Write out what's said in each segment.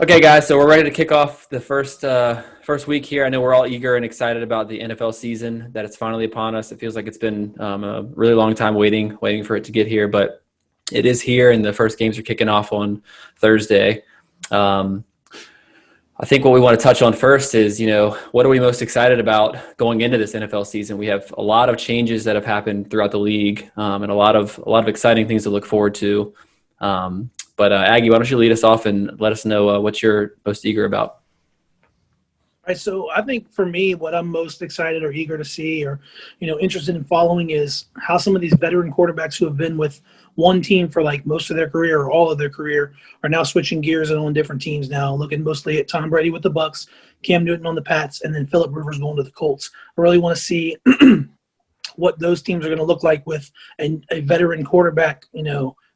Okay, guys, so we're ready to kick off the first week here. I know we're all eager and excited about the NFL season, that it's finally upon us. It feels like it's been a really long time waiting for it to get here, but it is here, and the first games are kicking off on Thursday. Um, I think what we want to touch on first is, what are we most excited about going into this NFL season? We have a lot of changes that have happened throughout the league, and a lot of exciting things to look forward to. But Aggie, why don't you lead us off and let us know what you're most eager about? All right, so I think for me, what I'm most excited or eager to see or, interested in following is how some of these veteran quarterbacks who have been with one team for like most of their career or all of their career are now switching gears and on different teams now, looking mostly at Tom Brady with the Bucks, Cam Newton on the Pats, and then Phillip Rivers going to the Colts. I really want to see what those teams are going to look like with a veteran quarterback,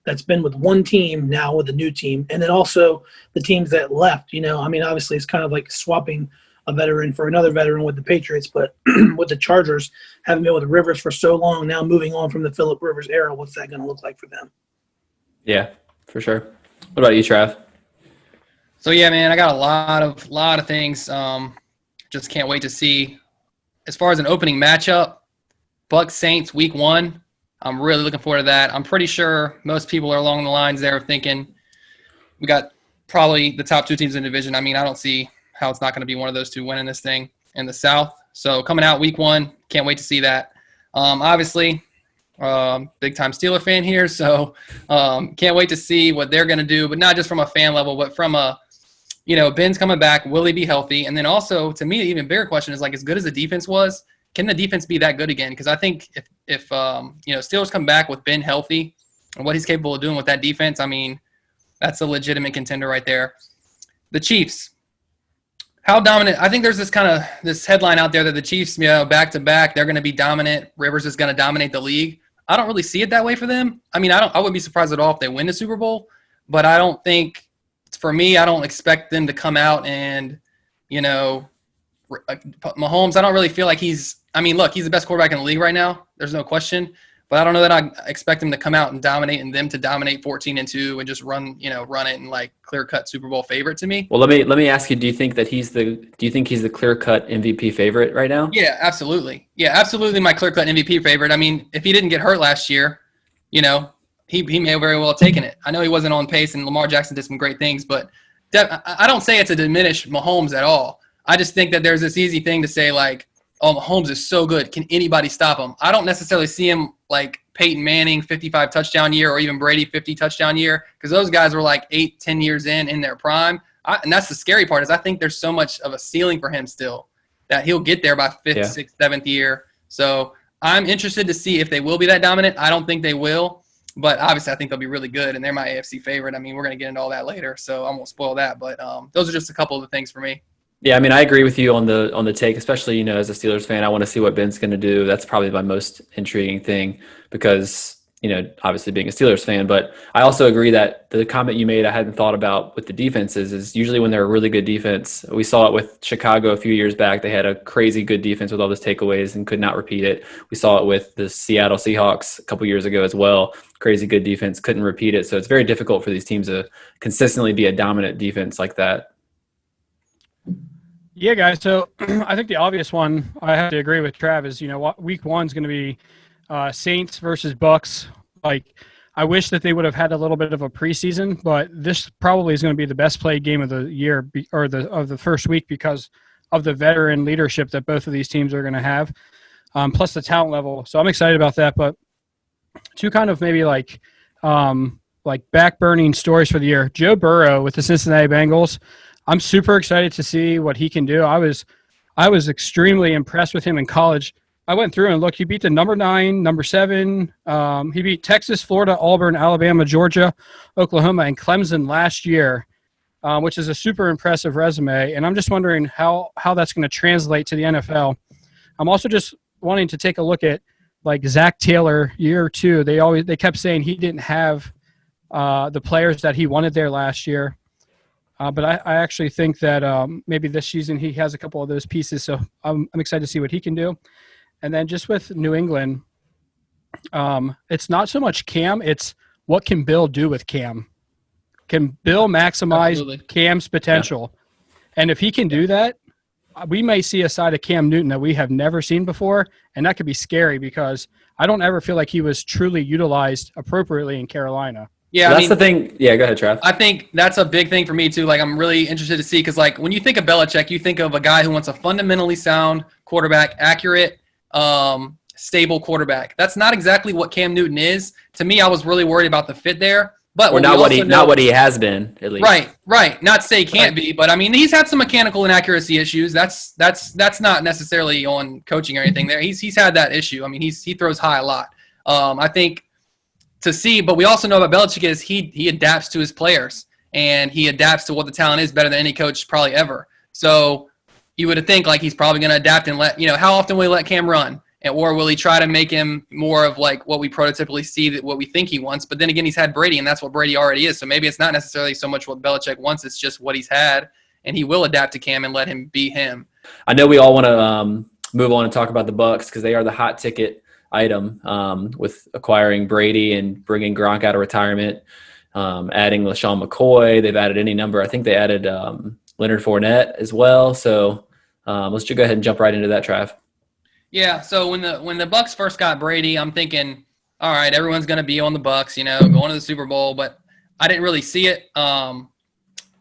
that's been with one team now with a new team. And then also the teams that left, obviously it's kind of like swapping a veteran for another veteran with the Patriots, but with the Chargers having been with Rivers for so long, now moving on from the Phillip Rivers era, what's that going to look like for them? Yeah, for sure. What about you, Trav? So yeah, man, I got a lot of things. Just can't wait to see. As far as an opening matchup, Bucs Saints week 1. I'm really looking forward to that. I'm pretty sure most people are along the lines there of thinking we got probably the top 2 teams in the division. I mean, I don't see how it's not going to be one of those 2 winning this thing in the South. So coming out week 1, can't wait to see that. Obviously, big-time Steeler fan here, so can't wait to see what they're going to do, but not just from a fan level, but from a, Ben's coming back, will he be healthy? And then also, to me, the even bigger question is, like, as good as the defense was, can the defense be that good again? Because I think if Steelers come back with Ben healthy and what he's capable of doing with that defense, I mean, that's a legitimate contender right there. The Chiefs, how dominant? I think there's this headline out there that the Chiefs, back to back, they're going to be dominant. Rivers is going to dominate the league. I don't really see it that way for them. I mean, I wouldn't be surprised at all if they win the Super Bowl, but I don't think, for me, I don't expect them to come out and, Mahomes, I don't really feel like he's the best quarterback in the league right now. There's no question. But I don't know that I expect him to come out and dominate and them to dominate 14-2 and just run it and like clear-cut Super Bowl favorite to me. Well, let me ask you, do you think he's the clear-cut MVP favorite right now? Yeah, absolutely. Yeah, absolutely my clear-cut MVP favorite. I mean, if he didn't get hurt last year, he may very well have taken it. I know he wasn't on pace and Lamar Jackson did some great things, but I don't say it to diminish Mahomes at all. I just think that there's this easy thing to say like, oh, Mahomes is so good. Can anybody stop him? I don't necessarily see him like Peyton Manning 55 touchdown year or even Brady 50 touchdown year because those guys were like 8-10 years in their prime. And that's the scary part is I think there's so much of a ceiling for him still that he'll get there by 5th, 6th, 7th year. So I'm interested to see if they will be that dominant. I don't think they will, but obviously I think they'll be really good, and they're my AFC favorite. I mean, we're going to get into all that later, so I won't spoil that. But those are just a couple of the things for me. Yeah, I mean, I agree with you on the take, especially, as a Steelers fan, I want to see what Ben's going to do. That's probably my most intriguing thing because, obviously being a Steelers fan, but I also agree that the comment you made I hadn't thought about with the defenses is usually when they're a really good defense. We saw it with Chicago a few years back. They had a crazy good defense with all those takeaways and could not repeat it. We saw it with the Seattle Seahawks a couple years ago as well. Crazy good defense, couldn't repeat it. So it's very difficult for these teams to consistently be a dominant defense like that. Yeah, guys. So I think the obvious one I have to agree with Trav is, week 1 is going to be Saints versus Bucks. Like, I wish that they would have had a little bit of a preseason, but this probably is going to be the best played game of the year or of the first week because of the veteran leadership that both of these teams are going to have, plus the talent level. So I'm excited about that. But 2 kind of maybe like back-burning stories for the year. Joe Burrow with the Cincinnati Bengals. I'm super excited to see what he can do. I was extremely impressed with him in college. I went through and looked. He beat the number 9, number 7. He beat Texas, Florida, Auburn, Alabama, Georgia, Oklahoma, and Clemson last year, which is a super impressive resume. And I'm just wondering how that's going to translate to the NFL. I'm also just wanting to take a look at like Zach Taylor year 2. They kept saying he didn't have the players that he wanted there last year. But I actually think that maybe this season he has a couple of those pieces, so I'm excited to see what he can do. And then just with New England, it's not so much Cam, it's what can Bill do with Cam. Can Bill maximize Absolutely. Cam's potential? And if he can do that, we may see a side of Cam Newton that we have never seen before, and that could be scary because I don't ever feel like he was truly utilized appropriately in Carolina. Yeah, Well, that's the thing. Yeah, go ahead, Trav. I think that's a big thing for me too. Like, I'm really interested to see because, like, when you think of Belichick, you think of a guy who wants a fundamentally sound quarterback, accurate, stable quarterback. That's not exactly what Cam Newton is. To me, I was really worried about the fit there. But Or not what he has been, at least. Right. Not to say he can't be, but I mean, he's had some mechanical inaccuracy issues. That's not necessarily on coaching or anything there. He's had that issue. I mean, he throws high a lot. I think to see, but we also know about Belichick is he adapts to his players and he adapts to what the talent is better than any coach probably ever. So you would think like he's probably going to adapt and let, how often will he let Cam run? Or will he try to make him more of like what we prototypically see, that what we think he wants? But then again, he's had Brady, and that's what Brady already is. So maybe it's not necessarily so much what Belichick wants. It's just what he's had, and he will adapt to Cam and let him be him. I know we all want to move on and talk about the Bucs because they are the hot ticket item with acquiring Brady and bringing Gronk out of retirement, adding LaShawn McCoy. They've added any number. I think they added Leonard Fournette as well. So let's just go ahead and jump right into that, Trav. Yeah, so when the Bucs first got Brady, I'm thinking, all right, everyone's going to be on the Bucs, going to the Super Bowl, but I didn't really see it. I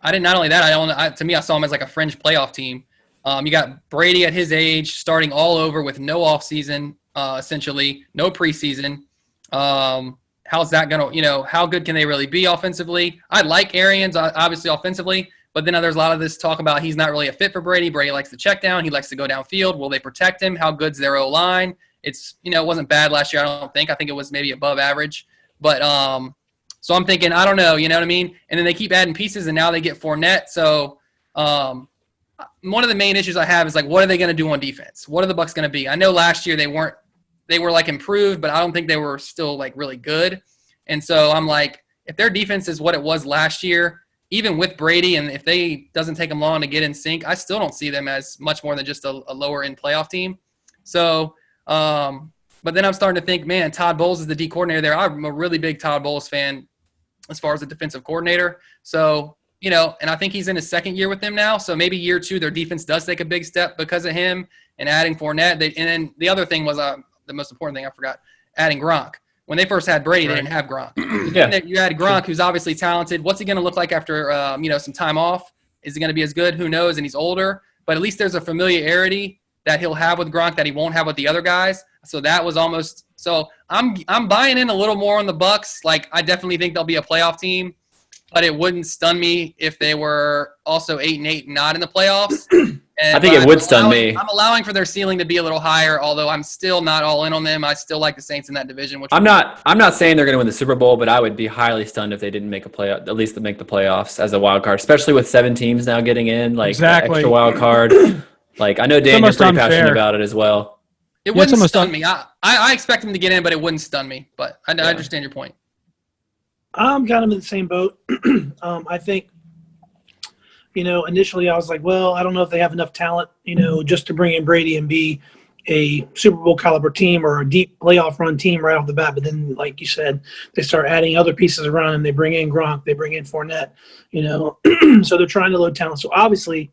didn't. Not only that, to me, I saw him as like a fringe playoff team. You got Brady at his age, starting all over with no offseason, essentially no preseason. How's that going to? How good can they really be offensively? I like Arians, obviously offensively. But then there's a lot of this talk about he's not really a fit for Brady. Brady likes to check down. He likes to go downfield. Will they protect him? How good's their O-line? It's, it wasn't bad last year, I don't think. I think it was maybe above average. But so I'm thinking, I don't know, you know what I mean? And then they keep adding pieces, and now they get Fournette. So one of the main issues I have is, like, what are they going to do on defense? What are the Bucs going to be? I know last year they were, like, improved, but I don't think they were still, like, really good. And so I'm like, if their defense is what it was last year, even with Brady, and if they doesn't take them long to get in sync, I still don't see them as much more than just a lower end playoff team. So, but then I'm starting to think, man, Todd Bowles is the D coordinator there. I'm a really big Todd Bowles fan as far as a defensive coordinator. So, and I think he's in his second year with them now. So maybe year two, their defense does take a big step because of him and adding Fournette. And then the other thing was the most important thing I forgot, adding Gronk. When they first had Brady, They didn't have Gronk. Yeah. You had Gronk, who's obviously talented. What's he going to look like after, some time off? Is he going to be as good? Who knows? And he's older. But at least there's a familiarity that he'll have with Gronk that he won't have with the other guys. So that was almost – so I'm buying in a little more on the Bucs. Like, I definitely think they'll be a playoff team. But it wouldn't stun me if they were also 8-8 and not in the playoffs. I think it would stun me. I'm allowing for their ceiling to be a little higher, although I'm still not all in on them. I still like the Saints in that division. I'm not saying they're going to win the Super Bowl, but I would be highly stunned if they didn't make at least make the playoffs as a wild card, especially with 7 teams now getting in, like Exactly. extra wild card. Like, I know Dan, you're pretty passionate about it as well. It wouldn't stun me. I expect them to get in, but it wouldn't stun me. But I understand your point. I'm kind of in the same boat. I think, initially I was like, well, I don't know if they have enough talent, just to bring in Brady and be a Super Bowl caliber team or a deep playoff run team right off the bat. But then, like you said, they start adding other pieces around them. They bring in Gronk, they bring in Fournette, so they're trying to load talent. So obviously,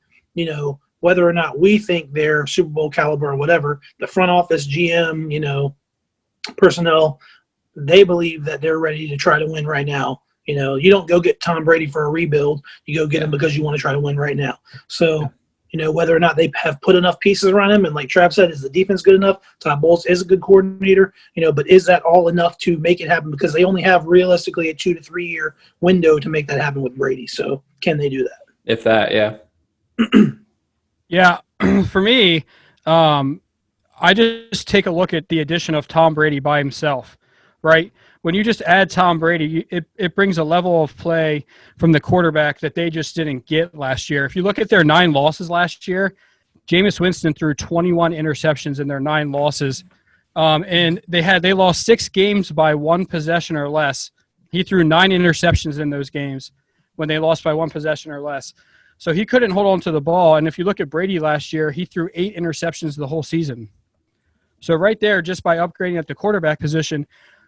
whether or not we think they're Super Bowl caliber or whatever, the front office, GM, personnel, they believe that they're ready to try to win right now. You don't go get Tom Brady for a rebuild. You go get him because you want to try to win right now. So, whether or not they have put enough pieces around him, and like Trav said, is the defense good enough? Todd Bowles is a good coordinator, but is that all enough to make it happen? Because they only have realistically a 2 to 3 year window to make that happen with Brady. So can they do that? If that, yeah. Yeah, for me, I just take a look at the addition of Tom Brady by himself. Right? When you just add Tom Brady, it brings a level of play from the quarterback that they just didn't get last year. If you look at their 9 losses last year, Jameis Winston threw 21 interceptions in their 9 losses. And they lost 6 games by 1 possession or less. He threw 9 interceptions in those games when they lost by 1 possession or less. So he couldn't hold on to the ball. And if you look at Brady last year, he threw 8 interceptions the whole season. So right there, just by upgrading at the quarterback position,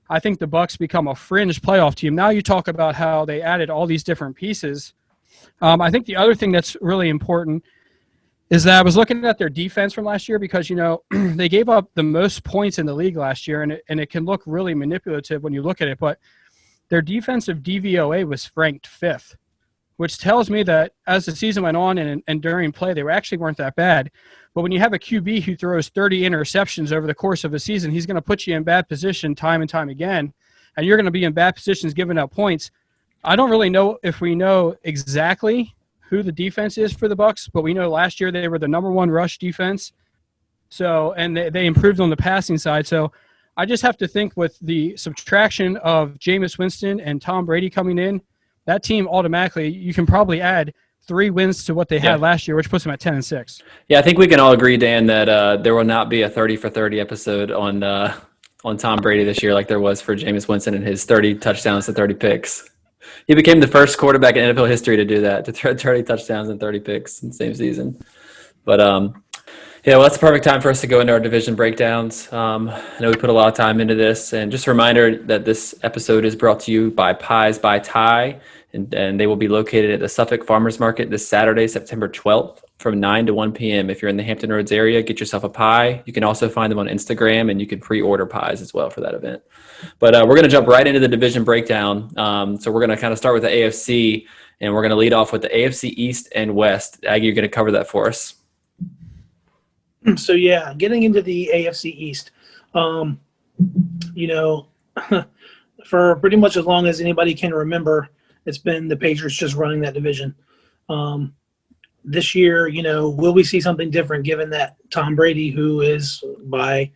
I think the Bucks become a fringe playoff team. Now you talk about how they added all these different pieces. I think the other thing that's really important is that I was looking at their defense from last year because, they gave up the most points in the league last year, and it can look really manipulative when you look at it. But their defensive DVOA was ranked 5th, which tells me that as the season went on and during play, they actually weren't that bad. But when you have a QB who throws 30 interceptions over the course of a season, he's going to put you in bad position time and time again, and you're going to be in bad positions giving up points. I don't really know if we know exactly who the defense is for the Bucks, but we know last year they were the number 1 rush defense. So, and they improved on the passing side. So I just have to think with the subtraction of Jameis Winston and Tom Brady coming in, that team automatically, you can probably add 3 wins to what they had last year, which puts them at 10-6. Yeah, I think we can all agree, Dan, that there will not be a 30 for 30 episode on Tom Brady this year like there was for Jameis Winston and his 30 touchdowns to 30 picks. He became the first quarterback in NFL history to do that, to throw 30 touchdowns and 30 picks in the same season. But well, that's the perfect time for us to go into our division breakdowns. I know we put a lot of time into this, and just a reminder that this episode is brought to you by Pies by Ty, and they will be located at the Suffolk Farmers Market this Saturday, September 12th from 9 to 1 p.m. If you're in the Hampton Roads area, get yourself a pie. You can also find them on Instagram, and you can pre-order pies as well for that event. But we're going to jump right into the division breakdown. So we're going to kind of start with the AFC, and we're going to lead off with the AFC East and West. Aggie, you're going to cover that for us. So, getting into the AFC East, for pretty much as long as anybody can remember, it's been the Patriots just running that division. This year, will we see something different given that Tom Brady, who is by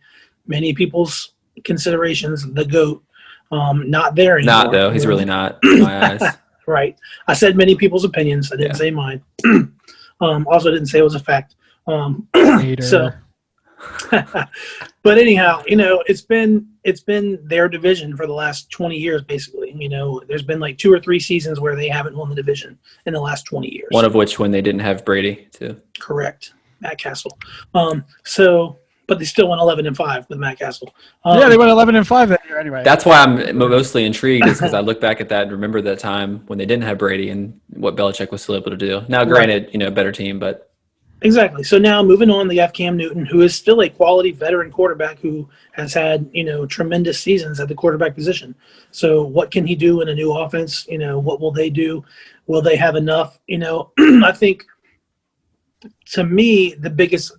many people's considerations the GOAT, not there anymore? Not, though. He's really not, in my eyes. Right. I said many people's opinions. I didn't say mine. Also didn't say it was a fact. So, but anyhow, it's been their division for the last 20 years, basically. There's been like 2 or 3 seasons where they haven't won the division in the last 20 years. One of which when they didn't have Brady, too. Correct. Matt Castle. But they still went 11-5 with Matt Castle. They went 11-5 that year anyway. That's why I'm mostly intrigued, is because I look back at that and remember that time when they didn't have Brady and what Belichick was still able to do. Now, granted, better team, but. Exactly. So now moving on, they have Cam Newton, who is still a quality veteran quarterback who has had, tremendous seasons at the quarterback position. So what can he do in a new offense? What will they do? Will they have enough? I think, to me, the biggest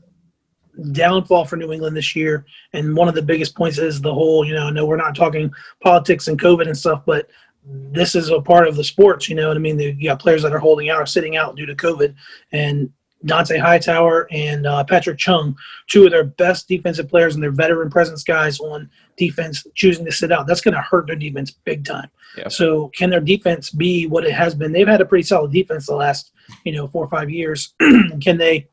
downfall for New England this year, and one of the biggest points is the whole, I know we're not talking politics and COVID and stuff, but this is a part of the sports, you know what I mean? You got players that are holding out or sitting out due to COVID, and Dante Hightower and Patrick Chung, 2 of their best defensive players and their veteran presence guys on defense, choosing to sit out. That's going to hurt their defense big time. Yeah. So can their defense be what it has been? They've had a pretty solid defense the last, 4 or 5 years. Can they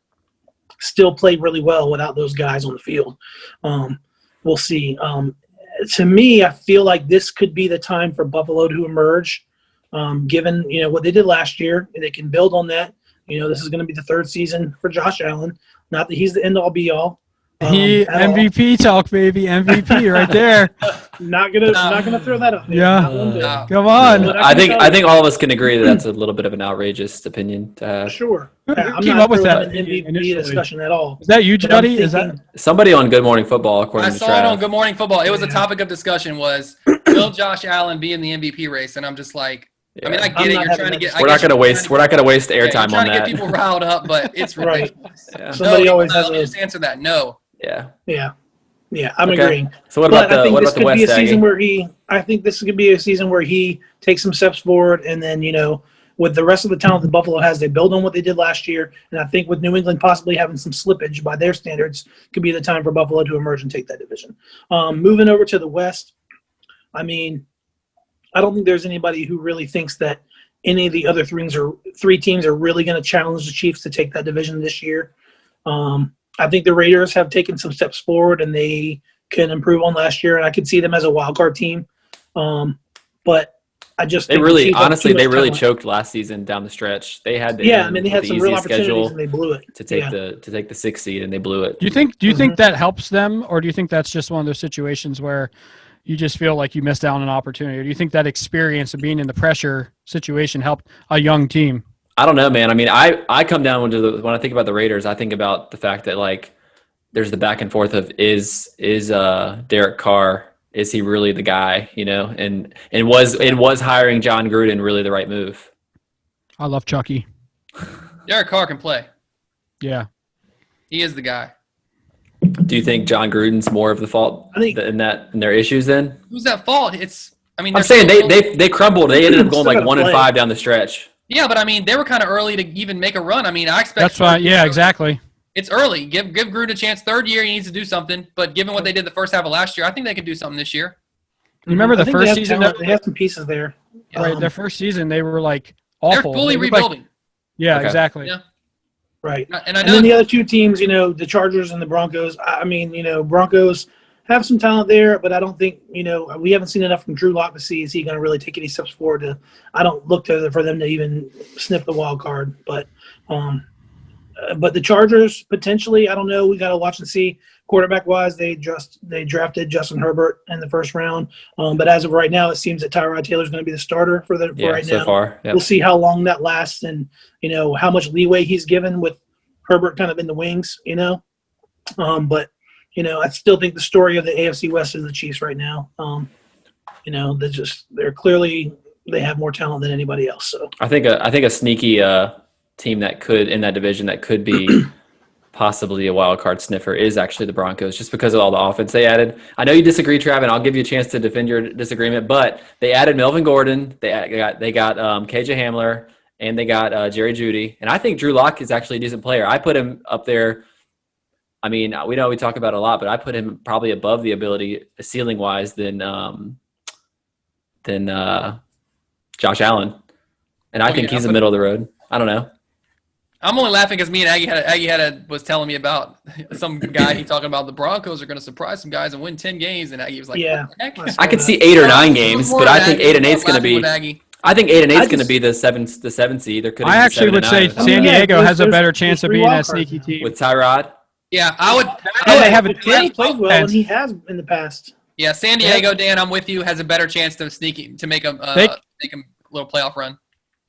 still play really well without those guys on the field? We'll see. To me, I feel like this could be the time for Buffalo to emerge, given, what they did last year. They can build on that. This is going to be the 3rd season for Josh Allen. Not that he's the end-all, be-all. MVP talk, baby. MVP right there. Not gonna throw that up. Yeah. Come on. I think all of us can agree that that's a little bit of an outrageous opinion to have. Sure. I'm came up with that MVP discussion at all. Is that you, Juddy? Is that somebody on Good Morning Football? According to I saw it on Good Morning Football. It was a topic of discussion. Was will Josh Allen be in the MVP race? And I'm just like. Yeah. I mean, I get it. You're trying to get. We're not going to waste airtime on that. Trying to get people riled up, but it's ridiculous. Yeah. Somebody always has to just answer that. No. Yeah. I'm agreeing. So what about the West? I think this could be a season where he takes some steps forward, and then with the rest of the talent that Buffalo has, they build on what they did last year. And I think with New England possibly having some slippage by their standards, could be the time for Buffalo to emerge and take that division. Moving over to the West, I mean, I don't think there's anybody who really thinks that any of the other 3 teams are really going to challenge the Chiefs to take that division this year. I think the Raiders have taken some steps forward, and they can improve on last year, and I could see them as a wild card team. But I just think they really choked last season down the stretch. They had they had some real opportunities and they blew it to take the 6th seed, and they blew it. Do you think that helps them, or do you think that's just one of those situations where you just feel like you missed out on an opportunity? Or do you think that experience of being in the pressure situation helped a young team? I don't know, man. I mean, I come down to when I think about the Raiders, I think about the fact that like there's the back and forth of is Derek Carr, is he really the guy, and was hiring John Gruden really the right move? I love Chucky. Derek Carr can play. Yeah. He is the guy. Do you think John Gruden's more of the fault I think- in their issues then? Who's at fault? I'm saying they crumbled. They ended up going like 1-5 down the stretch. Yeah, but I mean, they were kind of early to even make a run. I mean, I expect That's right. Yeah, exactly. It's early. Give Gruden a chance. Third year, he needs to do something. But given what they did the first half of last year, I think they could do something this year. Remember the I think first they have season? talent. They have some pieces there. Right. Their first season, they were like They're awful. fully They looked like- rebuilding. yeah, Okay. exactly. Yeah. Right. And I And know then the other two teams, the Chargers and the Broncos. I mean, Broncos have some talent there, but I don't think, we haven't seen enough from Drew Lock to see is he going to really take any steps forward. I don't look for them to even sniff the wild card. But the Chargers potentially, I don't know. We got to watch and see. Quarterback wise, they drafted Justin Herbert in the first round. But as of right now, it seems that Tyrod Taylor is going to be the starter for right now. So far. Yep. We'll see how long that lasts and, how much leeway he's given with Herbert kind of in the wings, But, I still think the story of the AFC West is the Chiefs right now. They have more talent than anybody else. So I think a sneaky team that could in that division that could be possibly a wild card sniffer is actually the Broncos, just because of all the offense they added. I know you disagree, Trav, and I'll give you a chance to defend your disagreement. But they added Melvin Gordon, they got KJ Hamler, and they got Jerry Jeudy, and I think Drew Lock is actually a decent player. I put him up there. I mean, we know we talk about it a lot, but I put him probably above the ability ceiling wise than Josh Allen, and I think he's the middle of the road. I don't know. I'm only laughing because me and Aggie was telling me about some guy. He talking about the Broncos are going to surprise some guys and win 10 games, and Aggie was like, Yeah. "What the heck?" I could see 8 or 9 games, but I think 8 and 8 is going to be. Aggie. I think 8 and 8 is I going to just- be the seven seed. There could. I actually would say San Diego has a there's better chance of three being wild that cards sneaky now. team. with Tyrod. Yeah, I would. Yeah, they have a Danny plays well, offense. and he has in the past. Yeah, San Diego, Dan, I'm with you. Has a better chance to make a little playoff run.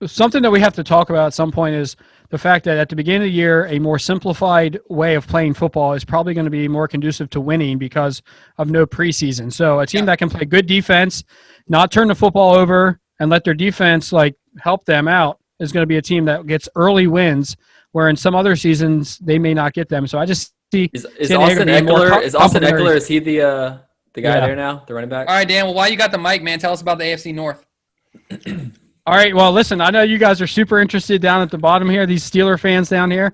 Something that we have to talk about at some point is the fact that at the beginning of the year, a more simplified way of playing football is probably going to be more conducive to winning because of no preseason. So a team that can play good defense, not turn the football over, and let their defense help them out is going to be a team that gets early wins, where in some other seasons they may not get them. So I just see Is San Diego Austin being more Eckler? Is Austin complimentary. Eckler? Is he the guy Yeah. there now? The running back. All right, Dan. Well, while you got the mic, man, tell us about the AFC North. All right. Well, listen, I know you guys are super interested down at the bottom here, these Steeler fans down here.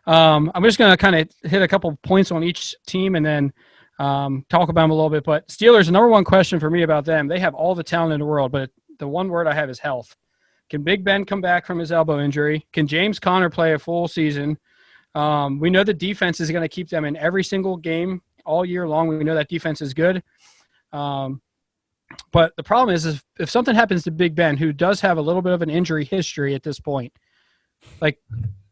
I'm just going to kind of hit a couple points on each team and then talk about them a little bit. But Steelers, the number one question for me about them, they have all the talent in the world, but the one word I have is health. Can Big Ben come back from his elbow injury? Can James Conner play a full season? We know the defense is going to keep them in every single game all year long. We know that defense is good. But the problem is if something happens to Big Ben, who does have a little bit of an injury history at this point,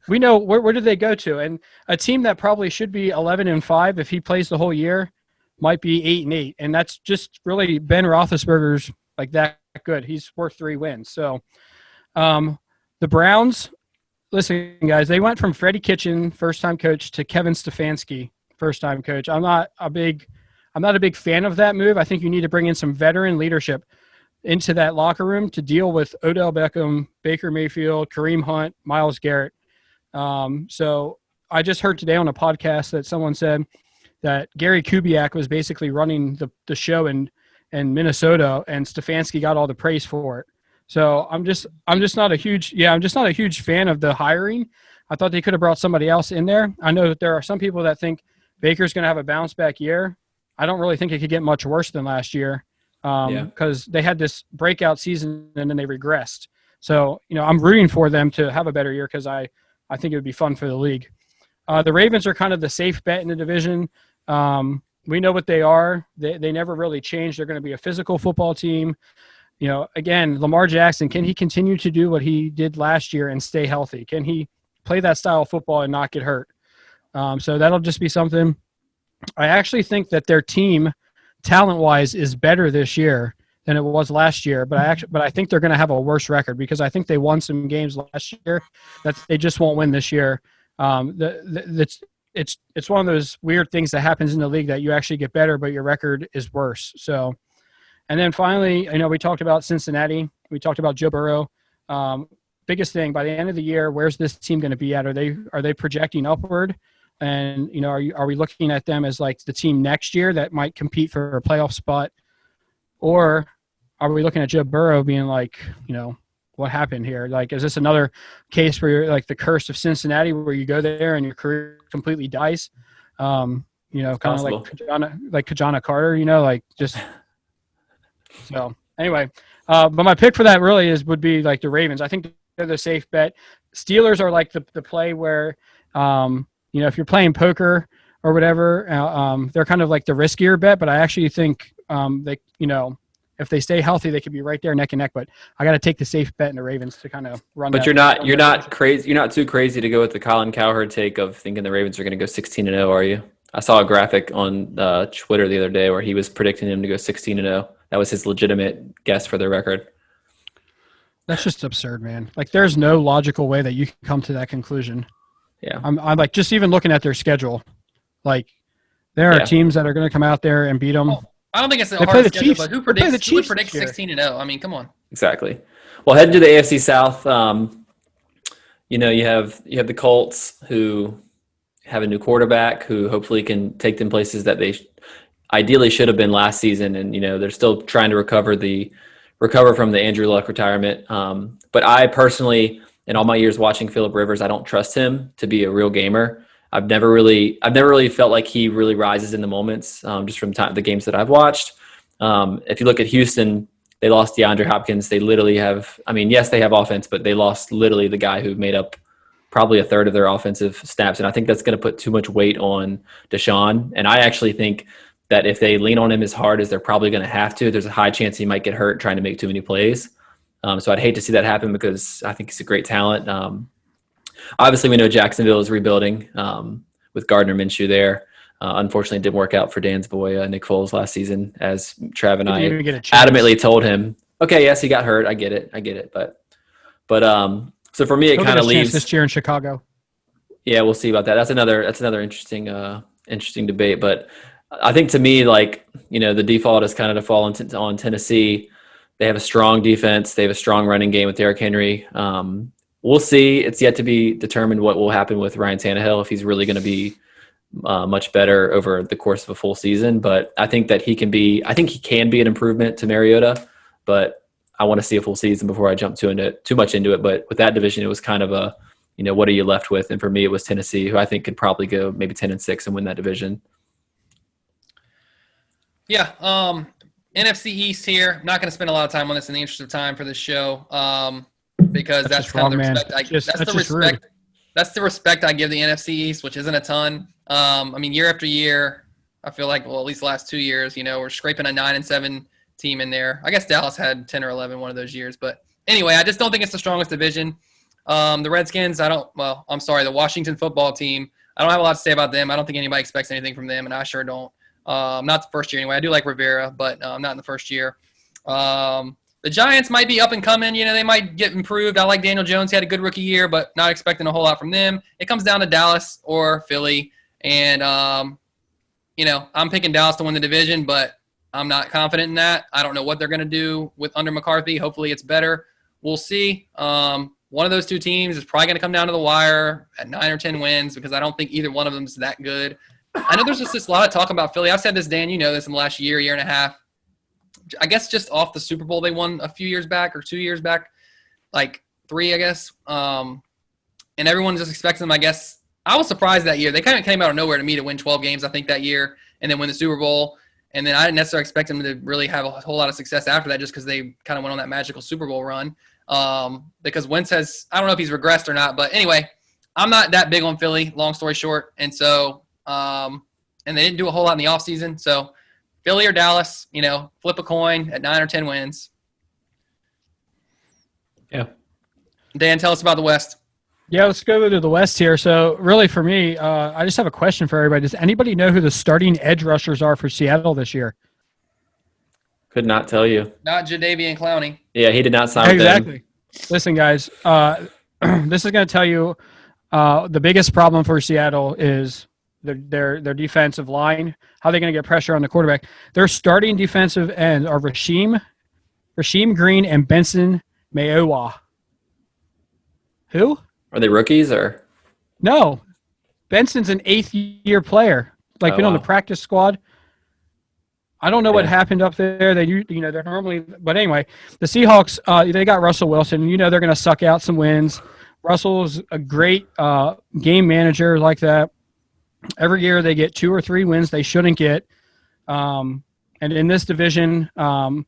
we know where do they go to? And a team that probably should be 11-5 if he plays the whole year might be 8-8, and that's just really Ben Roethlisberger's that good. He's worth 3 wins. So the Browns, listen, guys, they went from Freddie Kitchen, first-time coach, to Kevin Stefanski, first-time coach. I'm not a big fan of that move. I think you need to bring in some veteran leadership into that locker room to deal with Odell Beckham, Baker Mayfield, Kareem Hunt, Myles Garrett. So I just heard today on a podcast that someone said that Gary Kubiak was basically running the show in Minnesota, and Stefanski got all the praise for it. So I'm just not a huge fan of the hiring. I thought they could have brought somebody else in there. I know that there are some people that think Baker's going to have a bounce back year. I don't really think it could get much worse than last year because they had this breakout season and then they regressed. So, I'm rooting for them to have a better year because I think it would be fun for the league. The Ravens are kind of the safe bet in the division. We know what they are. They never really change. They're going to be a physical football team. Again, Lamar Jackson, can he continue to do what he did last year and stay healthy? Can he play that style of football and not get hurt? So that'll just be something. I actually think that their team talent-wise is better this year than it was last year. But I think they're going to have a worse record because I think they won some games last year that they just won't win this year. It's one of those weird things that happens in the league that you actually get better, but your record is worse. So, and then finally, we talked about Cincinnati. We talked about Joe Burrow. Biggest thing by the end of the year, where's this team going to be at? Are they projecting upward? And are we looking at them as like the team next year that might compete for a playoff spot, or are we looking at Joe Burrow being like, what happened here? Like, is this another case where you're like the curse of Cincinnati, where you go there and your career completely dies? Kind of like Kajana Carter, just so anyway. But my pick for that really would be like the Ravens. I think they're the safe bet. Steelers are like the play where, if you're playing poker or whatever, they're kind of like the riskier bet. But I actually think if they stay healthy, they could be right there neck and neck. But I got to take the safe bet in the Ravens to kind of run. But you're not crazy. You're not too crazy to go with the Colin Cowherd take of thinking the Ravens are going to go 16-0, are you? I saw a graphic on Twitter the other day where he was predicting them to go 16-0. That was his legitimate guess for their record. That's just absurd, man. Like, there's no logical way that you can come to that conclusion. Yeah. I'm like, just even looking at their schedule, like, there are teams that are going to come out there and beat them. Oh, I don't think it's a They play hard the schedule, Chiefs. but who They play the predicts Chiefs this year. 16-0? I mean, come on. Exactly. Well, heading to the AFC South, you have the Colts, who have a new quarterback who hopefully can take them places that they ideally should have been last season, and they're still trying to recover from the Andrew Luck retirement. But I personally, in all my years watching Phillip Rivers, I don't trust him to be a real gamer. I've never really felt like he really rises in the moments, just from the games that I've watched. If you look at Houston, they lost DeAndre Hopkins. They literally have, yes, they have offense, but they lost literally the guy who made up probably a third of their offensive snaps. And I think that's going to put too much weight on Deshaun. And I actually think that if they lean on him as hard as they're probably going to have to, there's a high chance he might get hurt trying to make too many plays. So I'd hate to see that happen because I think he's a great talent. Obviously, we know Jacksonville is rebuilding with Gardner Minshew there. Unfortunately, it didn't work out for Dan's boy, Nick Foles, last season, as Trav and I adamantly told him. Okay, yes, he got hurt. I get it. But so for me, it kind of leaves this year in Chicago. Yeah, we'll see about that. That's another interesting debate. But I think, to me, the default is kind of to fall on Tennessee. They have a strong defense. They have a strong running game with Derrick Henry. We'll see. It's yet to be determined what will happen with Ryan Tannehill, if he's really going to be much better over the course of a full season. But I think that he can be an improvement to Mariota, but I want to see a full season before I jump too much into it. But with that division, it was kind of a, what are you left with? And for me, it was Tennessee, who I think could probably go maybe 10-6 and win that division. Yeah. NFC East here. I'm not going to spend a lot of time on this in the interest of time for this show, because that's kind of the respect. That's the respect I give the NFC East, which isn't a ton. Year after year, I feel like, well, at least the last 2 years, we're scraping a 9-7 team in there. I guess Dallas had 10 or 11 one of those years, but anyway, I just don't think it's the strongest division. The Redskins, the Washington football team, I don't have a lot to say about them. I don't think anybody expects anything from them, and I sure don't. Not the first year anyway. I do like Rivera, but not in the first year. The Giants might be up and coming. They might get improved. I like Daniel Jones. He had a good rookie year, but not expecting a whole lot from them. It comes down to Dallas or Philly. And, I'm picking Dallas to win the division, but I'm not confident in that. I don't know what they're going to do under McCarthy. Hopefully it's better. We'll see. One of those two teams is probably going to come down to the wire at 9 or 10 wins, because I don't think either one of them is that good. I know there's just this lot of talk about Philly. I've said this, Dan, this in the last year and a half. I guess just off the Super Bowl they won a few years back or 2 years back, like 3, I guess. And everyone just expects them, I guess. I was surprised that year. They kind of came out of nowhere to me to win 12 games, I think, that year, and then win the Super Bowl. And then I didn't necessarily expect them to really have a whole lot of success after that, just because they kind of went on that magical Super Bowl run. Because Wentz I don't know if he's regressed or not, but anyway, I'm not that big on Philly, long story short. And so, and they didn't do a whole lot in the offseason. So Philly or Dallas, flip a coin at 9 or 10 wins. Yeah. Dan, tell us about the West. Yeah, let's go to the West here. So really for me, I just have a question for everybody. Does anybody know who the starting edge rushers are for Seattle this year? Could not tell you. Not Jadeveon Clowney. Yeah, he did not sign with them. Exactly. Listen, guys, this is going to tell you the biggest problem for Seattle is their defensive line. How they're going to get pressure on the quarterback. Their starting defensive ends are Rasheem Green and Benson Mayowa. Who? Are they rookies or? No. Benson's an 8th-year player. Been on the practice squad. I don't know what happened up there. They're normally, but anyway, the Seahawks, they got Russell Wilson. They're going to suck out some wins. Russell's a great game manager like that. Every year they get 2 or 3 wins they shouldn't get. And in this division, 2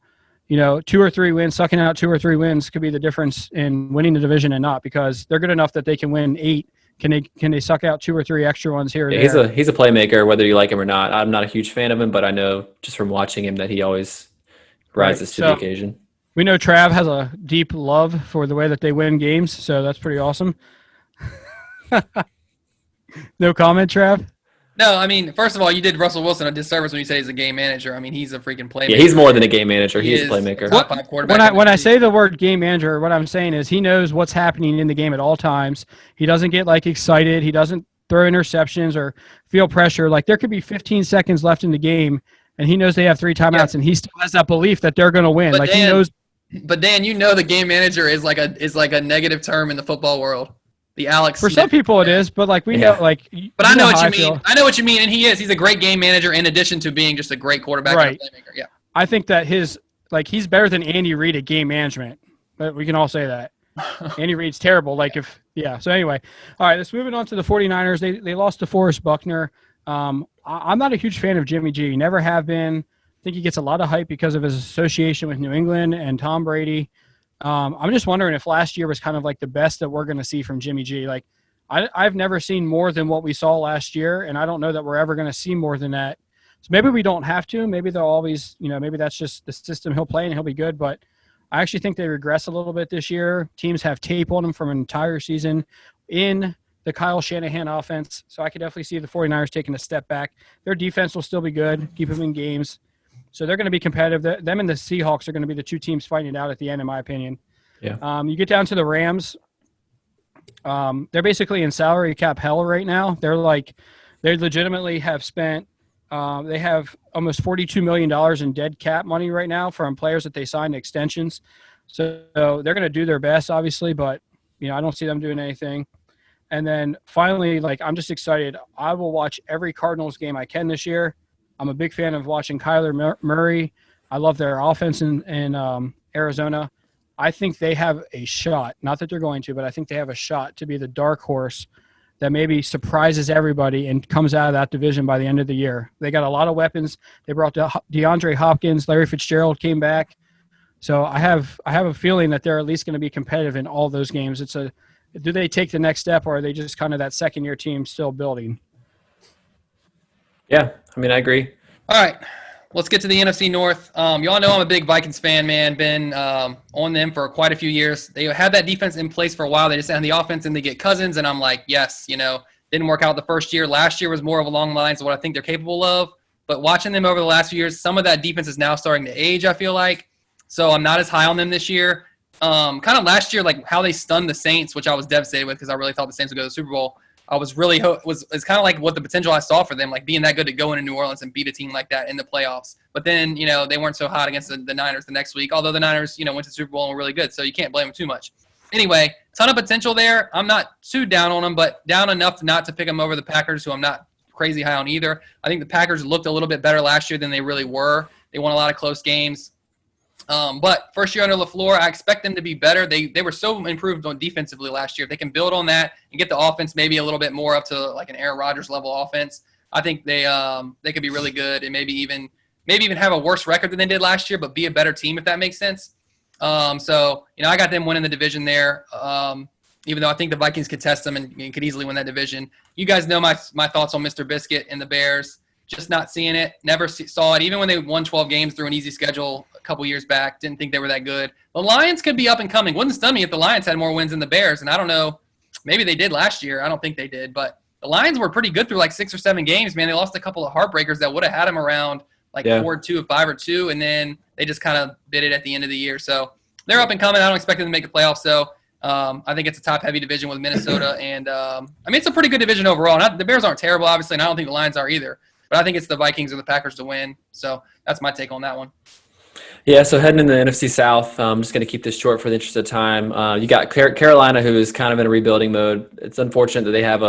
or 3 wins, sucking out 2 or 3 wins could be the difference in winning the division and not, because they're good enough that they can win 8. Can they suck out 2 or 3 extra ones here or there? He's a playmaker, whether you like him or not. I'm not a huge fan of him, but I know just from watching him that he always rises to the occasion. We know Trav has a deep love for the way that they win games, so that's pretty awesome. No comment, Trav? No, I mean, first of all, you did Russell Wilson a disservice when you say he's a game manager. I mean, he's a freaking playmaker. Yeah, he's more than a game manager. He is a playmaker. Top 5 quarterback When I say the word game manager, what I'm saying is he knows what's happening in the game at all times. He doesn't get excited. He doesn't throw interceptions or feel pressure. There could be 15 seconds left in the game, and he knows they have 3 timeouts, and he still has that belief that they're going to win. But he knows. But Dan, the game manager is like a negative term in the football world. The Alex For Smith. some people it is, but we know But I know what you mean. I know what you mean, and he is. He's a great game manager in addition to being just a great quarterback and a playmaker. Yeah. I think that he's better than Andy Reid at game management. But we can all say that. Andy Reid's terrible. So anyway, all right, let's move on to the 49ers. They lost to Forrest Buckner. I'm not a huge fan of Jimmy G. Never have been. I think he gets a lot of hype because of his association with New England and Tom Brady. I'm just wondering if last year was kind of the best that we're going to see from Jimmy G. I've never seen more than what we saw last year, and I don't know that we're ever going to see more than that. So maybe we don't have to. Maybe they'll always, maybe that's just the system he'll play and he'll be good. But I actually think they regress a little bit this year. Teams have tape on them from an entire season in the Kyle Shanahan offense. So I could definitely see the 49ers taking a step back. Their defense will still be good, keep them in games. So they're going to be competitive. Them and the Seahawks are going to be the 2 teams fighting it out at the end, in my opinion. Yeah. You get down to the Rams. They're basically in salary cap hell right now. They legitimately have spent they have almost $42 million in dead cap money right now from players that they signed extensions. So they're going to do their best, obviously, but I don't see them doing anything. And then finally, I'm just excited. I will watch every Cardinals game I can this year. I'm a big fan of watching Kyler Murray. I love their offense in Arizona. I think they have a shot. Not that they're going to, but I think they have a shot to be the dark horse that maybe surprises everybody and comes out of that division by the end of the year. They got a lot of weapons. They brought DeAndre Hopkins. Larry Fitzgerald came back. So I have a feeling that they're at least going to be competitive in all those games. Do they take the next step, or are they just kind of that second-year team still building? Yeah, I agree. All right, let's get to the NFC North. Y'all know I'm a big Vikings fan, man. Been on them for quite a few years. They had that defense in place for a while. They just had the offense, and they get Cousins, and I'm like, yes, didn't work out the first year. Last year was more of along the lines of what I think they're capable of. But watching them over the last few years, some of that defense is now starting to age, I feel like. So I'm not as high on them this year. Kind of last year, how they stunned the Saints, which I was devastated with because I really thought the Saints would go to the Super Bowl. I was really it's kind of like what the potential I saw for them, being that good to go into New Orleans and beat a team like that in the playoffs. But then, they weren't so hot against the Niners the next week, although the Niners, went to the Super Bowl and were really good, so you can't blame them too much. Anyway, ton of potential there. I'm not too down on them, but down enough not to pick them over the Packers, who I'm not crazy high on either. I think the Packers looked a little bit better last year than they really were. They won a lot of close games. But first year under LaFleur, I expect them to be better. They were so improved on defensively last year. If they can build on that and get the offense maybe a little bit more up to an Aaron Rodgers level offense, I think they could be really good and maybe even have a worse record than they did last year, but be a better team if that makes sense. So I got them winning the division there. Even though I think the Vikings could test them and could easily win that division. You guys know my thoughts on Mr. Biscuit and the Bears. Just not seeing it. Never saw it. Even when they won 12 games through an easy schedule a couple years back, didn't think they were that good. The Lions could be up and coming. Wouldn't stun me if the Lions had more wins than the Bears. And I don't know. Maybe they did last year. I don't think they did. But the Lions were pretty good through 6 or 7 games, man. They lost a couple of heartbreakers that would have had them around like Yeah. 4-2, 5-2, and then they just kind of bit it at the end of the year. So they're up and coming. I don't expect them to make the playoffs. So I think it's a top-heavy division with Minnesota, and I mean it's a pretty good division overall. The Bears aren't terrible, obviously, and I don't think the Lions are either. But I think it's the Vikings or the Packers to win. So that's my take on that one. Yeah, so heading into the NFC South, I'm just going to keep this short for the interest of time. You got Carolina, who is kind of in a rebuilding mode. It's unfortunate that they have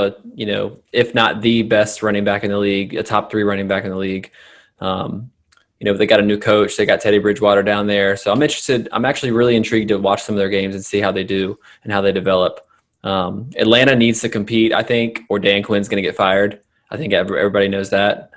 if not the best running back in the league, a top 3 running back in the league. They got a new coach. They got Teddy Bridgewater down there. So I'm interested. I'm actually really intrigued to watch some of their games and see how they do and how they develop. Atlanta needs to compete, I think, or Dan Quinn's going to get fired. I think everybody knows that.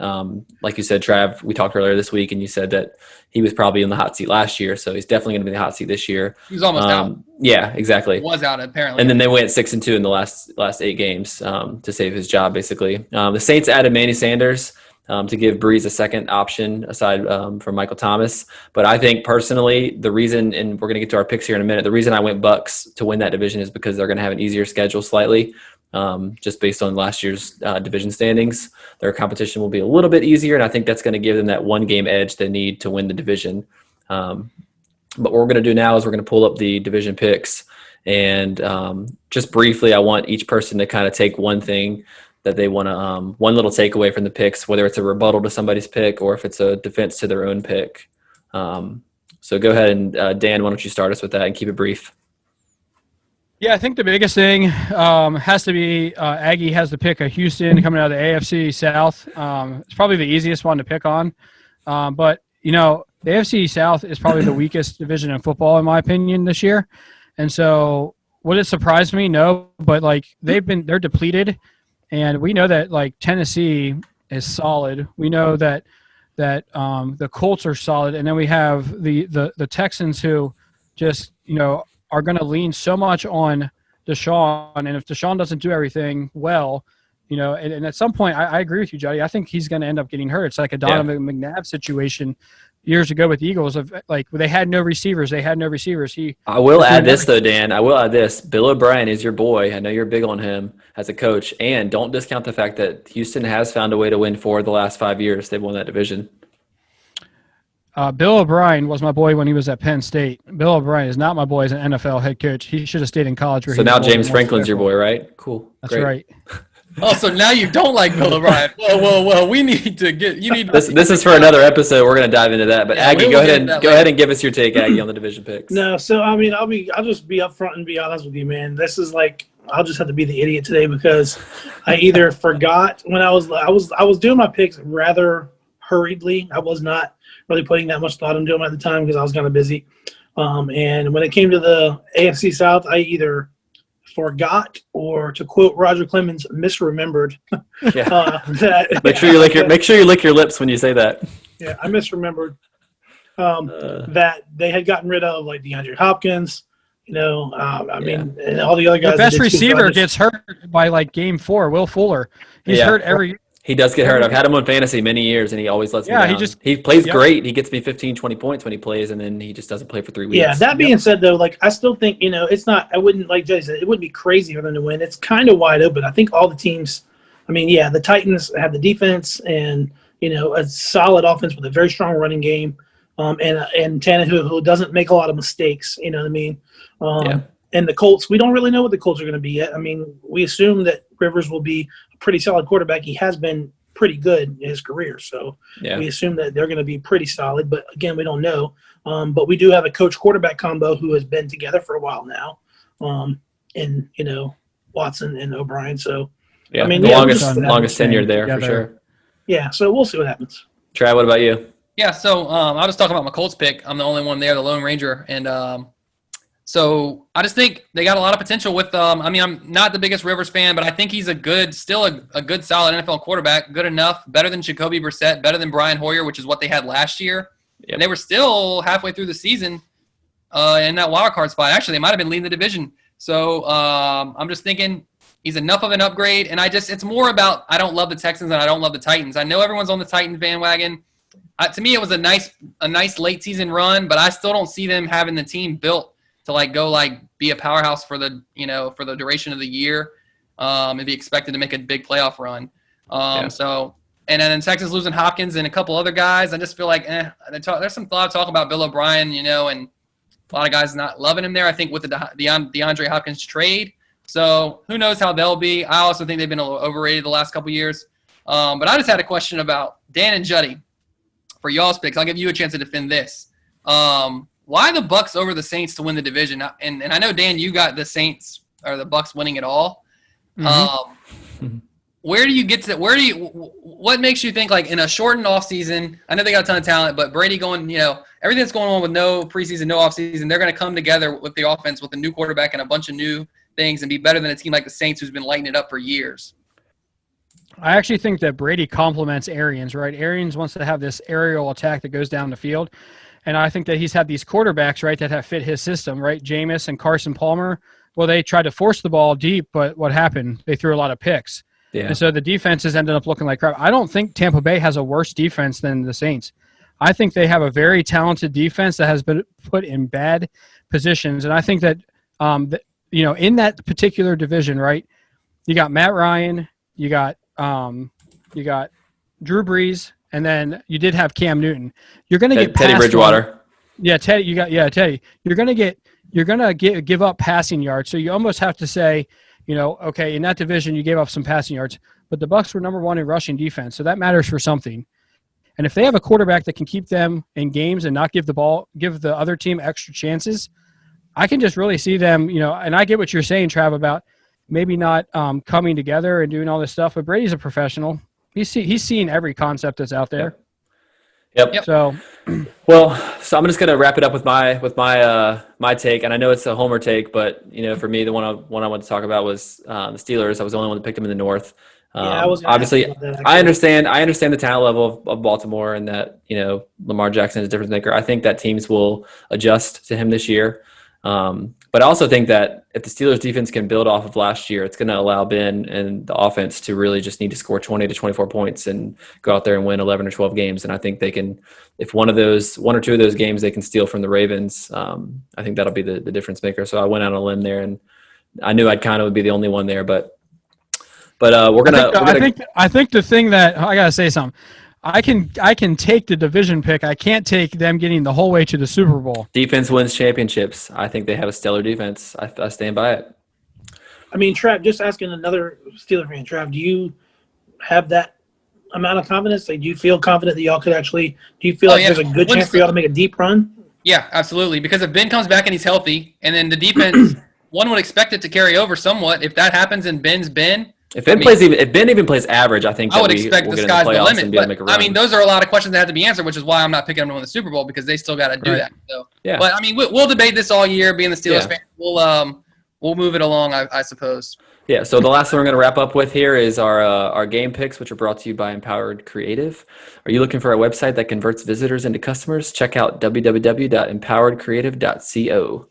Like you said, Trav, we talked earlier this week, and you said that he was probably in the hot seat last year, so he's definitely going to be in the hot seat this year. He was almost out. Yeah, exactly. He was out, apparently. And then they went 6-2 in the last 8 games to save his job, basically. The Saints added Manny Sanders to give Breeze a second option aside from Michael Thomas. But I think personally, the reason, and we're going to get to our picks here in a minute, the reason I went Bucks to win that division is because they're going to have an easier schedule slightly. Just based on last year's division standings, their competition will be a little bit easier, and I think that's going to give them that 1-game edge they need to win the division. But what we're going to do now is we're going to pull up the division picks, and just briefly, I want each person to kind of take one thing that they want to, one little takeaway from the picks, whether it's a rebuttal to somebody's pick or if it's a defense to their own pick. So go ahead and Dan, why don't you start us with that and keep it brief? Yeah, I think the biggest thing has to be Aggie has the pick of Houston coming out of the AFC South. It's probably the easiest one to pick on. But, the AFC South is probably the weakest division in football, in my opinion, this year. And so would it surprise me? No. But, they're depleted. And we know that, Tennessee is solid. We know that the Colts are solid. And then we have the Texans who just, are going to lean so much on Deshaun, and if Deshaun doesn't do everything well, and at some point, I agree with you, Jody. I think he's going to end up getting hurt. It's like a Donovan McNabb situation years ago with the Eagles of they had no receivers. I will add this though, Dan. I will add this. Bill O'Brien is your boy. I know you're big on him as a coach, and don't discount the fact that Houston has found a way to win 4 of the last 5 years. They've won that division. Bill O'Brien was my boy when he was at Penn State. Bill O'Brien is not my boy as an NFL head coach. He should have stayed in college. So now James Franklin's your boy, right? Cool. That's Great. right. Oh, so now you don't like Bill O'Brien. Whoa. We need to get – you need. This is for another episode. We're going to dive into that. But Aggie, go ahead and give us your take, Aggie, on the division picks. No, so, I'll just be upfront and be honest with you, man. This is I'll just have to be the idiot today because I either forgot when I was doing my picks rather hurriedly. I was not really putting that much thought into them at the time because I was kind of busy. And when it came to the AFC South, I either forgot or, to quote Roger Clemens, misremembered. That, make sure you lick your lips when you say that. Yeah, I misremembered that they had gotten rid of DeAndre Hopkins. And all the other guys. The best receiver gets hurt by game 4. Will Fuller. He's hurt every. He does get hurt. I've had him on fantasy many years, and he always lets me down. He plays great. He gets me 15, 20 points when he plays, and then he just doesn't play for 3 weeks. Yeah, that being said, though, I still think, it's not – I wouldn't, like Jay said, it wouldn't be crazy for them to win. It's kind of wide open. I think all the teams – the Titans have the defense and, a solid offense with a very strong running game and Tannehill, who doesn't make a lot of mistakes, you know what I mean? And the Colts, we don't really know what the Colts are going to be yet. We assume that Rivers will be a pretty solid quarterback. He has been pretty good in his career, so we assume that they're going to be pretty solid. But, again, we don't know. But we do have a coach-quarterback combo who has been together for a while now in, Watson and O'Brien. So, longest tenure there for sure. Yeah, so we'll see what happens. Trav, what about you? Yeah, so I'll just talk about my Colts pick. I'm the only one there, the Lone Ranger. And so I just think they got a lot of potential with I'm not the biggest Rivers fan, but I think he's still a good, solid NFL quarterback, good enough, better than Jacoby Brissett, better than Brian Hoyer, which is what they had last year. Yep. And they were still halfway through the season in that wild card spot. Actually, they might have been leading the division. So I'm just thinking he's enough of an upgrade. And it's more about I don't love the Texans and I don't love the Titans. I know everyone's on the Titans bandwagon. To me, it was a nice late season run, but I still don't see them having the team built to go be a powerhouse for the duration of the year and be expected to make a big playoff run. So And then Texas losing Hopkins and a couple other guys. I just feel like, there's a lot of talk about Bill O'Brien, and a lot of guys not loving him there, I think, with the DeAndre Hopkins trade. So who knows how they'll be. I also think they've been a little overrated the last couple years. But I just had a question about Dan and Juddy for y'all's picks. I'll give you a chance to defend this. Why the Bucks over the Saints to win the division? And I know, Dan, you got the Saints or the Bucks winning it all. Where do you get to – what makes you think, like, in a shortened offseason – I know they got a ton of talent, but Brady going – everything that's going on with no preseason, no offseason, they're going to come together with the offense with a new quarterback and a bunch of new things and be better than a team like the Saints who's been lighting it up for years. I actually think that Brady complements Arians, right? Arians wants to have this aerial attack that goes down the field. And I think that he's had these quarterbacks, right, that have fit his system, right? Jameis and Carson Palmer. Well, they tried to force the ball deep, but what happened? They threw a lot of picks. Yeah. And so the defenses ended up looking like crap. I don't think Tampa Bay has a worse defense than the Saints. I think they have a very talented defense that has been put in bad positions. And I think that, in that particular division, right, you got Matt Ryan, you got Drew Brees, and then you did have Cam Newton. You're going to get Teddy Bridgewater. Yeah, Teddy. Teddy. You're going to give up passing yards. So you almost have to say, okay, in that division you gave up some passing yards, but the Bucks were number one in rushing defense, so that matters for something. And if they have a quarterback that can keep them in games and not give the other team extra chances, I can just really see them. And I get what you're saying, Trav, about maybe not coming together and doing all this stuff. But Brady's a professional. He's seen every concept that's out there. Yep. So I'm just gonna wrap it up with my take, and I know it's a homer take, but for me, the one I wanted to talk about was the Steelers. I was the only one that picked them in the North. Obviously, I understand the talent level of Baltimore, and that Lamar Jackson is a difference maker. I think that teams will adjust to him this year. But I also think that if the Steelers defense can build off of last year, it's going to allow Ben and the offense to really just need to score 20 to 24 points and go out there and win 11 or 12 games. And I think they can, if one or two of those games they can steal from the Ravens, I think that'll be the difference maker. So I went out on a limb there, and I knew I'd kind of be the only one there, but I think the thing that I got to say something. I can take the division pick. I can't take them getting the whole way to the Super Bowl. Defense wins championships. I think they have a stellar defense. I stand by it. I mean, Trav, just asking another Steeler fan, Trav, do you have that amount of confidence? Like, do you feel confident that y'all could actually – do you feel there's a good chance for y'all to make a deep run? Yeah, absolutely. Because if Ben comes back and he's healthy, and then the defense, one would expect it to carry over somewhat. If that happens and Ben's Ben – If Ben even plays average, I think I would expect the sky's the limit. But, I mean, those are a lot of questions that have to be answered, which is why I'm not picking them to win the Super Bowl, because they still got to do that. So, yeah. But I mean, we'll debate this all year. Being the Steelers fan, we'll move it along, I suppose. Yeah. So the last one we're going to wrap up with here is our game picks, which are brought to you by Empowered Creative. Are you looking for a website that converts visitors into customers? Check out www.empoweredcreative.co.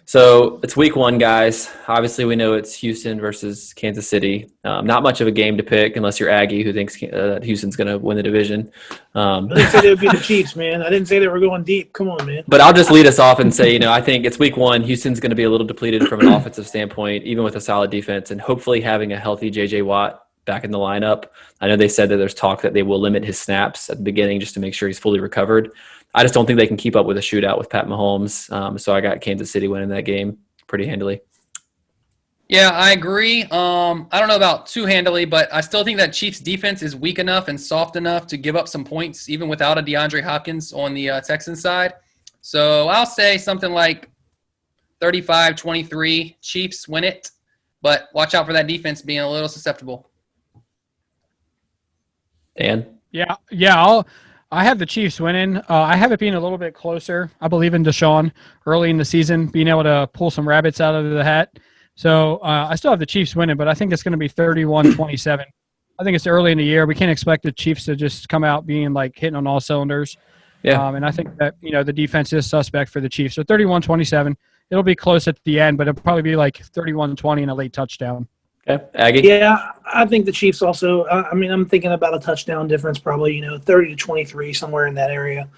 So it's week one, guys. Obviously, we know it's Houston versus Kansas City. Not much of a game to pick unless you're Aggie, who thinks Houston's going to win the division. I didn't say they would be the Chiefs, man. I didn't say they were going deep. Come on, man. But I'll just lead us off and say, I think it's week one. Houston's going to be a little depleted from an offensive standpoint, even with a solid defense, and hopefully having a healthy J.J. Watt back in the lineup. I know they said that there's talk that they will limit his snaps at the beginning just to make sure he's fully recovered. I just don't think they can keep up with a shootout with Pat Mahomes. So I got Kansas City winning that game pretty handily. Yeah, I agree. I don't know about too handily, but I still think that Chiefs defense is weak enough and soft enough to give up some points, even without a DeAndre Hopkins on the Texans side. So I'll say something like 35-23, Chiefs win it, but watch out for that defense being a little susceptible. Dan? Yeah. I have the Chiefs winning. I have it being a little bit closer. I believe in Deshaun early in the season, being able to pull some rabbits out of the hat. So I still have the Chiefs winning, but I think it's going to be 31-27. I think it's early in the year. We can't expect the Chiefs to just come out being like hitting on all cylinders. Yeah. And I think that, the defense is suspect for the Chiefs. So 31-27. It'll be close at the end, but it'll probably be like 31-20 and a late touchdown. Okay. Aggie? Yeah, I think the Chiefs also. I'm thinking about a touchdown difference, probably 30-23, somewhere in that area.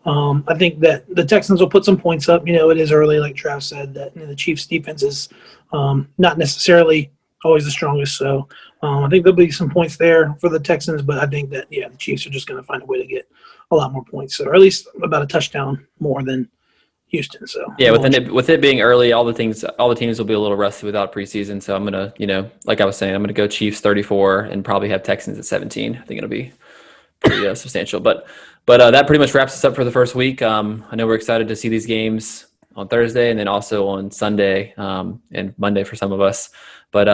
I think that the Texans will put some points up. It is early, like Trav said, that the Chiefs' defense is not necessarily always the strongest. So I think there'll be some points there for the Texans, but I think that, the Chiefs are just going to find a way to get a lot more points, or at least about a touchdown more than Houston. So Yeah, with it being early, all the teams will be a little rusty without preseason. So I'm gonna, like I was saying, I'm gonna go Chiefs 34 and probably have Texans at 17. I think it'll be pretty substantial. But that pretty much wraps us up for the first week. I know we're excited to see these games on Thursday and then also on Sunday and Monday for some of us. But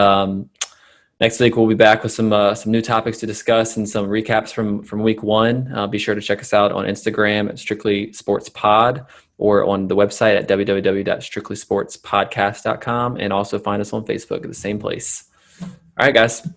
next week we'll be back with some new topics to discuss and some recaps from week one. Be sure to check us out on Instagram at Strictly Sports Pod or on the website at www.strictlysportspodcast.com, and also find us on Facebook at the same place. All right, guys.